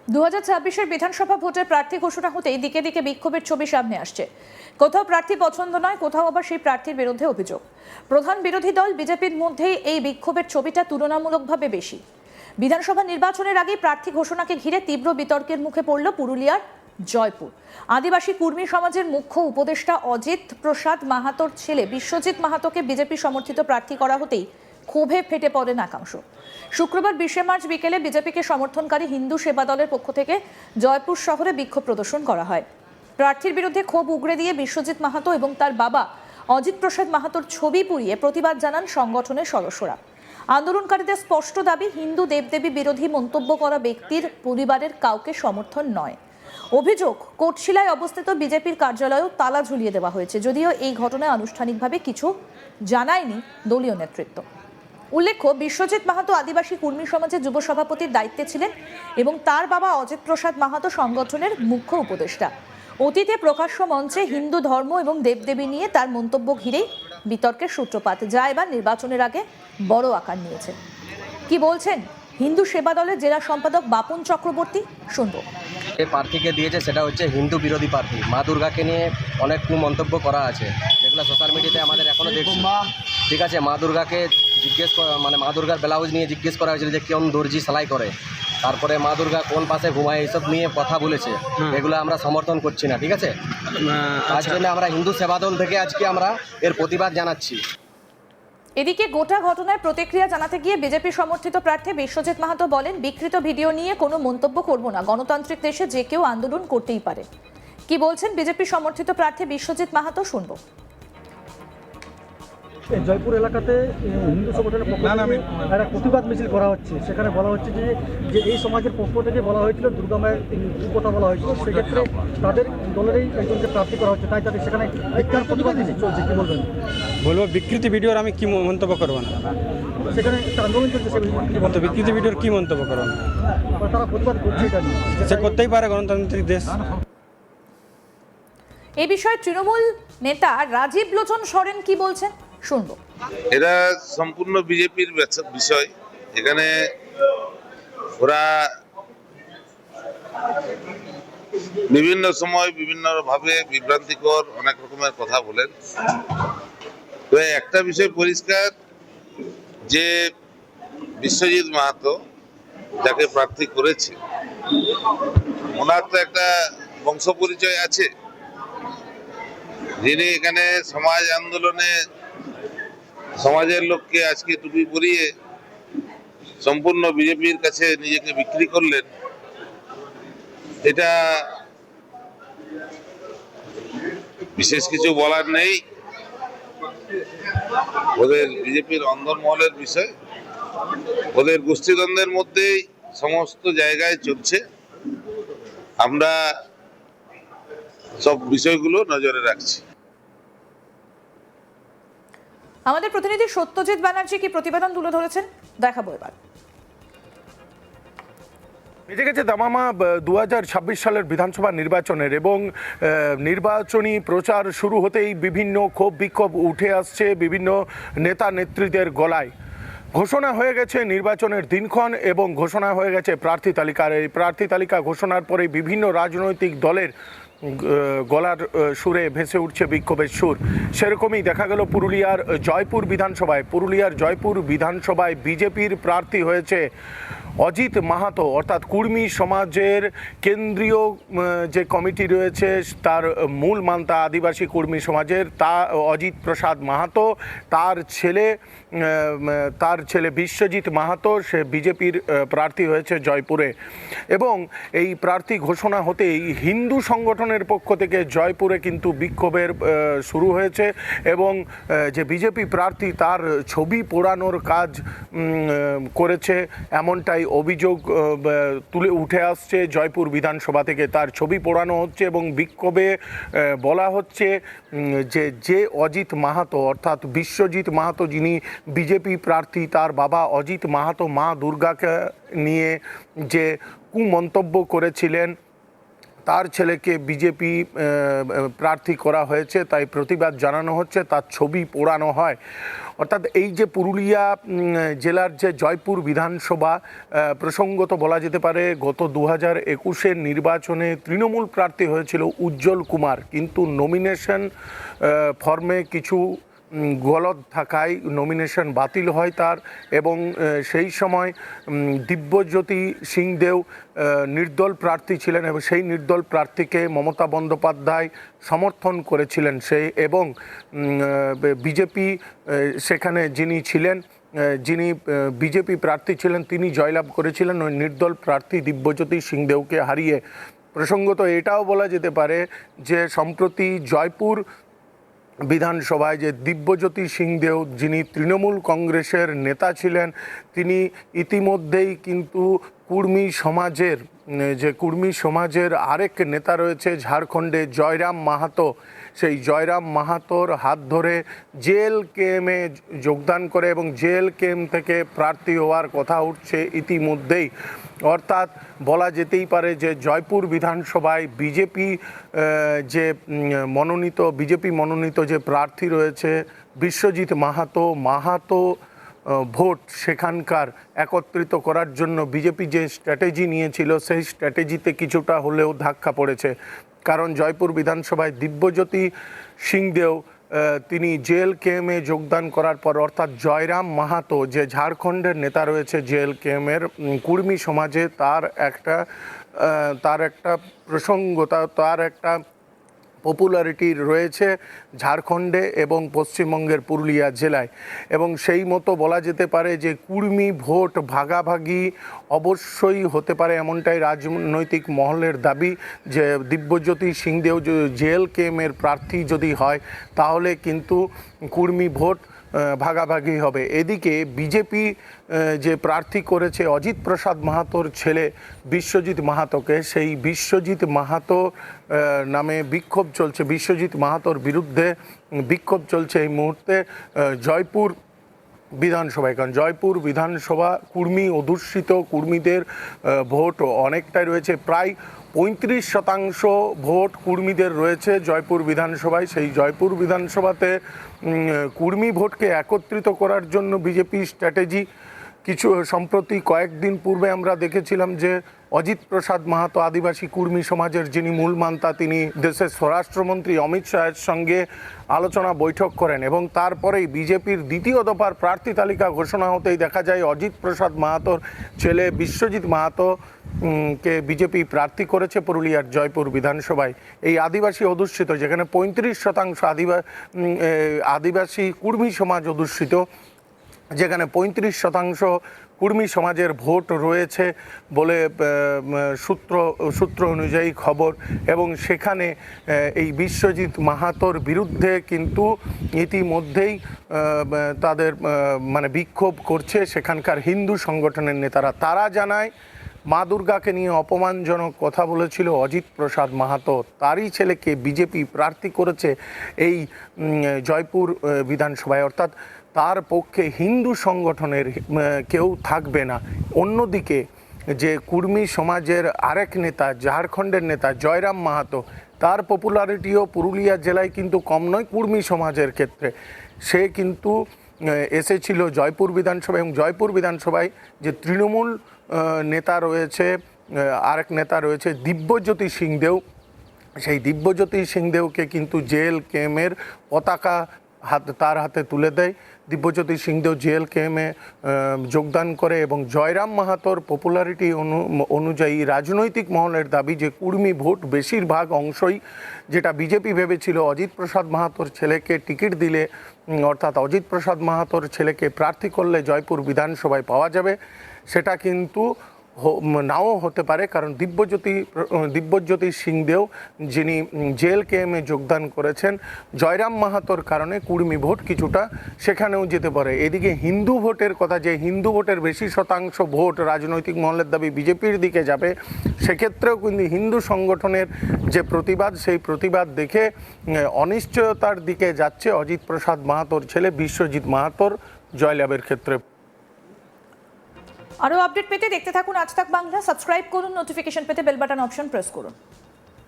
2026-এর বিধানসভা ভোটের প্রার্থী ঘোষণা হতেই দিকে দিকে বিক্ষোভের ছবি সামনে আসছে। কোথাও প্রার্থী পছন্দ নয়, কোথাও আবার সেই প্রার্থীর বিরুদ্ধে অভিযোগ। প্রধান বিরোধী দল বিজেপির মধ্যেই এই বিক্ষোভের ছবিটা তুলনামূলকভাবে বেশি। বিধানসভা নির্বাচনের আগেই প্রার্থী ঘোষণাকে ঘিরে তীব্র বিতর্কের মুখে পড়ল পুরুলিয়ার জয়পুর। আদিবাসী কুর্মী সমাজের মুখ্য উপদেষ্টা অজিত প্রসাদ মাহাতোর ছেলে বিশ্বজিৎ মাহাতোকে বিজেপি সমর্থিত প্রার্থী করা হতেই ক্ষোভে ফেটে পড়েন একাংশ। শুক্রবার 20 মার্চ বিকেলে বিজেপিকে সমর্থনকারী হিন্দু সেবা দলের পক্ষ থেকে জয়পুর শহরে বিক্ষোভ প্রদর্শন করা হয়। প্রার্থীর বিরুদ্ধে ক্ষোভ উগরে দিয়ে বিশ্বজিৎ মাহাতো এবং তার বাবা অজিত প্রসাদ মাহাতোর ছবি পুড়িয়ে প্রতিবাদ জানান সংগঠনের সদস্যরা। আন্দোলনকারীদের স্পষ্ট দাবি, হিন্দু দেবদেবী বিরোধী মন্তব্য করা ব্যক্তির পরিবারের কাউকে সমর্থন নয়। অভিযোগ, কোটশিলায় অবস্থিত বিজেপির কার্যালয়েও তালা ঝুলিয়ে দেওয়া হয়েছে, যদিও এই ঘটনায় আনুষ্ঠানিকভাবে কিছু জানায়নি দলীয় নেতৃত্ব। উল্লেখ্য, বিশ্বজিৎ মাহাতো আদিবাসী কুর্মী সমাজের যুব সভাপতির দায়িত্বে ছিলেন এবং তার বাবা অজিত প্রসাদ মাহাতো সংগঠনের মুখ্য উপদেষ্টা। অতীতে প্রকাশ্য মঞ্চে হিন্দু ধর্ম এবং দেবদেবী নিয়ে তার মন্তব্য ঘিরেই বিতর্কের সূত্রপাত, যা এবার নির্বাচনের আগে বড় আকার নিয়েছে। কি বলছেন হিন্দু সেবা দলের জেলা সম্পাদক বাপন চক্রবর্তী, শুনবো। যে প্রার্থীকে দিয়েছে সেটা হচ্ছে হিন্দু বিরোধী প্রার্থী। মা দুর্গাকে নিয়ে অনেক মন্তব্য করা আছে, যেগুলো সোশ্যাল মিডিয়াতে আমাদের এখনও দেখছি। ঠিক আছে, মা দুর্গাকে মা দুর্গার ব্লাউজ নিয়ে জিজ্ঞেস করা হয়েছিল যে কোন দর্জি সেলাই করে, তারপরে মা দুর্গা কোন পাশে ঘুমায়, এইসব নিয়ে কথা বলেছে। এগুলো আমরা সমর্থন করছি না, ঠিক আছে। তার জন্য আমরা হিন্দু সেবা দল থেকে আজকে আমরা এর প্রতিবাদ জানাচ্ছি। এদিকে গোটা ঘটনায় প্রতিক্রিয়া জানাতে গিয়ে বিজেপি সমর্থিত প্রার্থী বিশ্বজিৎ মাহাতো বলেন, বিকৃত ভিডিও নিয়ে কোনো মন্তব্য করব না। গণতান্ত্রিক দেশে যে কেউ আন্দোলন করতেই পারে। কি বলছেন বিজেপি সমর্থিত প্রার্থী বিশ্বজিৎ মাহাতো, শুনবো। জয়পুর এলাকাতে হিন্দু সংগঠনের পক্ষ থেকে একটা প্রতিবাদ মিছিল করা হচ্ছে। সেখানে বলা হচ্ছে যে এই সমাজের পক্ষ থেকে বলা হয়েছিল দুর্গা মায়ের কথা বলা হয়েছিল, সেক্ষেত্রে তাদের দলেরই একজনকে প্রার্থী করা হচ্ছে, তাই তাদের সেখানে একটা প্রতিবাদ মিছিল চলছে। কি বলবেন? বলবো বিকৃতি ভিডিওর আমি কি মন্তব্য করবো না। সেখানে একটা আন্দোলন চলছে, সেই বিকৃতি ভিডিওর কি মন্তব্য করবো না, তারা প্রতিবাদ করছে। এটা নিয়ে সে করতেই পারে, গণতান্ত্রিক দেশ। এই বিষয়ে তৃণমূল নেতা রাজীব লোচন সরেন কি বলছেন, শুনবো। এটা সম্পূর্ণ বিজেপির বিষয়। এখানে ওরা বিভিন্ন সময় বিভিন্ন ভাবে বিভ্রান্তিকর অনেক রকমের কথা বলেন। তো একটা বিষয় পরিষ্কার যে বিশ্বজিৎ মাহাতো যাকে প্রার্থী করেছে, ওনার তো একটা বংশ পরিচয় আছে। যিনি এখানে সমাজ আন্দোলনে সমাজের লোককে আজকে টুপি পরিয়ে সম্পূর্ণ বিজেপির কাছে নিজেকে বিক্রি করলেন, এটা বিশেষ কিছু বলার নেই। ওদের বিজেপির অন্দরমহলের বিষয়, ওদের গোষ্ঠীদ্বন্দ্বের মধ্যেই সমস্ত জায়গায় চলছে। আমরা সব বিষয়গুলো নজরে রাখছি। আমাদের প্রতিনিধি সত্যজিৎ ব্যানার্জি কি প্রতিবেদন তুলে ধরেছেন, দেখাবো এবার। বেজে গেছে দামামা 2026 সালের বিধানসভা নির্বাচনের, এবং নির্বাচনী প্রচার শুরু হতেই বিভিন্ন ক্ষোভ বিক্ষোভ উঠে আসছে বিভিন্ন নেতা নেত্রীদের গলায়। ঘোষণা হয়ে গেছে নির্বাচনের দিনক্ষণ এবং ঘোষণা হয়ে গেছে প্রার্থী তালিকার। এই প্রার্থী তালিকা ঘোষণার পরে বিভিন্ন রাজনৈতিক দলের গলার সুরে ভেসে উঠছে বিক্ষোভের সুর। সেরকমই দেখা গেল পুরুলিয়ার জয়পুর বিধানসভায় বিজেপির প্রার্থী হয়েছে অজিত মাহাতো, অর্থাৎ কুর্মী সমাজের কেন্দ্রীয় যে কমিটি রয়েছে তার মূল মান্তা আদিবাসী কুর্মী সমাজের, তা অজিত প্রসাদ মাহাতো, তার ছেলে বিশ্বজিৎ মাহাতো, সে বিজেপির প্রার্থী হয়েছে জয়পুরে। এবং এই প্রার্থী ঘোষণা হতেই হিন্দু সংগঠনের পক্ষ থেকে জয়পুরে কিন্তু বিক্ষোভের শুরু হয়েছে এবং যে বিজেপি প্রার্থী তার ছবি পোড়ানোর কাজ করেছে এমনটাই অভিযোগ তুলে উঠে আসছে। জয়পুর বিধানসভা থেকে তার ছবি পোড়ানো হচ্ছে এবং বিক্ষোভে বলা হচ্ছে যে অজিত মাহাতো অর্থাৎ বিশ্বজিৎ মাহাতো যিনি বিজেপি প্রার্থী, তার বাবা অজিত মাহাতো মা দুর্গাকে নিয়ে যে কুমন্তব্য করেছিলেন তার ছেলেকে বিজেপি প্রার্থী করা হয়েছে, তাই প্রতিবাদ জানানো হচ্ছে, তার ছবি পোড়ানো হয়। অর্থাৎ এই যে পুরুলিয়া জেলার যে জয়পুর বিধানসভা, প্রসঙ্গত বলা যেতে পারে গত 2021-এর নির্বাচনে তৃণমূল প্রার্থী হয়েছিল উজ্জ্বল কুমার, কিন্তু নমিনেশন ফর্মে কিছু গলদ থাকায় নমিনেশন বাতিল হয় তার, এবং সেই সময় দিব্যজ্যোতি সিংদেও নির্দল প্রার্থী ছিলেন এবং সেই নির্দল প্রার্থীকে মমতা বন্দ্যোপাধ্যায় সমর্থন করেছিলেন এবং বিজেপি সেখানে যিনি বিজেপি প্রার্থী ছিলেন তিনি জয়লাভ করেছিলেন ওই নির্দল প্রার্থী দিব্যজ্যোতি সিংদেওকে হারিয়ে। প্রসঙ্গত এটাও বলা যেতে পারে যে সম্প্রতি জয়পুর বিধানসভায় যে দিব্যজ্যোতি সিংদেও যিনি তৃণমূল কংগ্রেসের নেতা ছিলেন, তিনি ইতিমধ্যেই কিন্তু কুর্মী সমাজের আরেক নেতা রয়েছে ঝাড়খণ্ডে জয়রাম মাহাতো, সেই জয়রাম মাহাতোর হাত ধরে জেএলকেএমে যোগদান করে এবং জেএলকেএম থেকে প্রার্থী হওয়ার কথা উঠছে ইতিমধ্যেই। অর্থাৎ বলা যেতেই পারে যে জয়পুর বিধানসভায় বিজেপি মনোনীত যে প্রার্থী রয়েছে বিশ্বজিৎ মাহাতো ভোট সেখানকার একত্রিত করার জন্য বিজেপি যে স্ট্র্যাটেজি নিয়েছিল সেই স্ট্র্যাটেজিতে কিছুটা হলেও ধাক্কা পড়েছে। কারণ জয়পুর বিধানসভায় দিব্যজ্যোতি সিংদেও তিনি জেএলকেএমে যোগদান করার পর, অর্থাৎ জয়রাম মাহাতো যে ঝাড়খণ্ডের নেতা রয়েছে জেএলকেএমের কুর্মী সমাজে, তার একটা তার একটা পপুলারিটি রয়েছে ঝাড়খণ্ডে এবং পশ্চিমবঙ্গের পুরুলিয়া জেলায়, এবং সেই মতো বলা যেতে পারে যে কুর্মী ভোট ভাগাভাগি অবশ্যই হতে পারে, এমনটাই রাজনৈতিক মহলের দাবি যে দিব্যজ্যোতি সিংদেও জেএলকেএমের প্রার্থী যদি হয় তাহলে কিন্তু কুর্মী ভোট ভাগাভাগি হবে। এদিকে বিজেপি যে প্রার্থী করেছে অজিত প্রসাদ মাহাতোর ছেলে বিশ্বজিৎ মাহাতোকে, সেই বিশ্বজিৎ মাহাতো নামে বিক্ষোভ চলছে, বিশ্বজিৎ মাহাতোর বিরুদ্ধে বিক্ষোভ চলছে এই মুহূর্তে জয়পুর বিধানসভায়। কারণ জয়পুর বিধানসভা কুর্মী অধ্যুষিত, কুর্মীদের ভোট অনেকটাই রয়েছে, প্রায় 35% ভোট কুর্মীদের রয়েছে জয়পুর বিধানসভায়। সেই জয়পুর বিধানসভাতে কুর্মী ভোটকে একত্রিত করার জন্য বিজেপি স্ট্র্যাটেজি সম্প্রতি কয়েকদিন পূর্বে আমরা দেখেছিলাম যে অজিত প্রসাদ মাহাতো আদিবাসী কুর্মী সমাজের যিনি মূল মান্তা, তিনি দেশের স্বরাষ্ট্রমন্ত্রী অমিত শাহের সঙ্গে আলোচনা বৈঠক করেন এবং তারপরেই বিজেপির দ্বিতীয় দফার প্রার্থী তালিকা ঘোষণা হতেই দেখা যায় অজিত প্রসাদ মাহাতোর ছেলে বিশ্বজিৎ মাহাতো কে বিজেপি প্রার্থী করেছে পুরুলিয়ার জয়পুর বিধানসভায়। এই আদিবাসী অধ্যুষিত, যেখানে 35% আদিবাসী কুর্মী সমাজ অধ্যুষিত, যেখানে 35% কুর্মী সমাজের ভোট রয়েছে বলে সূত্র অনুযায়ী খবর, এবং সেখানে এই বিশ্বজিৎ মাহাতোর বিরুদ্ধে কিন্তু ইতিমধ্যেই তাদের বিক্ষোভ করছে সেখানকার হিন্দু সংগঠনের নেতারা। তারা জানায় মা দুর্গাকে নিয়ে অপমানজনক কথা বলেছিল অজিত প্রসাদ মাহাতো, তারই ছেলেকে বিজেপি প্রার্থী করেছে এই জয়পুর বিধানসভায়, অর্থাৎ তার পক্ষে হিন্দু সংগঠনের কেউ থাকবে না। অন্যদিকে যে কুর্মী সমাজের আরেক নেতা, ঝাড়খণ্ডের নেতা জয়রাম মাহাতো, তার পপুলারিটিও পুরুলিয়া জেলায় কিন্তু কম নয় কুর্মী সমাজের ক্ষেত্রে। সে কিন্তু এসেছিল জয়পুর বিধানসভা, এবং জয়পুর বিধানসভায় যে তৃণমূল নেতা রয়েছে, আরেক নেতা রয়েছে দিব্যজ্যোতি সিংদেও, সেই দিব্যজ্যোতি সিংদেওকে কিন্তু জেএলকেএমের পতাকা তার হাতে তুলে দেয়। দিব্যজ্যোতি সিংদেও জেএলকেএমে যোগদান করে এবং জয়রাম মাহাতোর পপুলারিটি অনুযায়ী রাজনৈতিক মহলের দাবি যে কুর্মী ভোট বেশিরভাগ অংশই, যেটা বিজেপি ভেবেছিল অজিত প্রসাদ মাহাতোর ছেলেকে টিকিট দিলে, অর্থাৎ অজিত প্রসাদ মাহাতোর ছেলেকে প্রার্থী করলে জয়পুর বিধানসভায় পাওয়া যাবে, সেটা কিন্তু নাও হতে পারে। কারণ দিব্যজ্যোতি সিংদেও যিনি জেএলকেএমে যোগদান করেছেন, জয়রাম মাহাতোর কারণে কুর্মী ভোট কিছুটা সেখানেও যেতে পারে। এদিকে হিন্দু ভোটের কথা, যে হিন্দু ভোটের বেশি শতাংশ ভোট রাজনৈতিক মহলের দাবি বিজেপির দিকে যাবে, সেক্ষেত্রেও কিন্তু হিন্দু সংগঠনের যে প্রতিবাদ, সেই প্রতিবাদ দেখে অনিশ্চয়তার দিকে যাচ্ছে অজিত প্রসাদ মাহাতোর ছেলে বিশ্বজিৎ মাহাতোর জয়লাভের ক্ষেত্রে। আরও আপডেট পেতে দেখতে থাকুন আজ তাক বাংলা, সাবস্ক্রাইব করুন, নোটিফিকেশন পেতে বেল বাটন অপশন প্রেস করুন।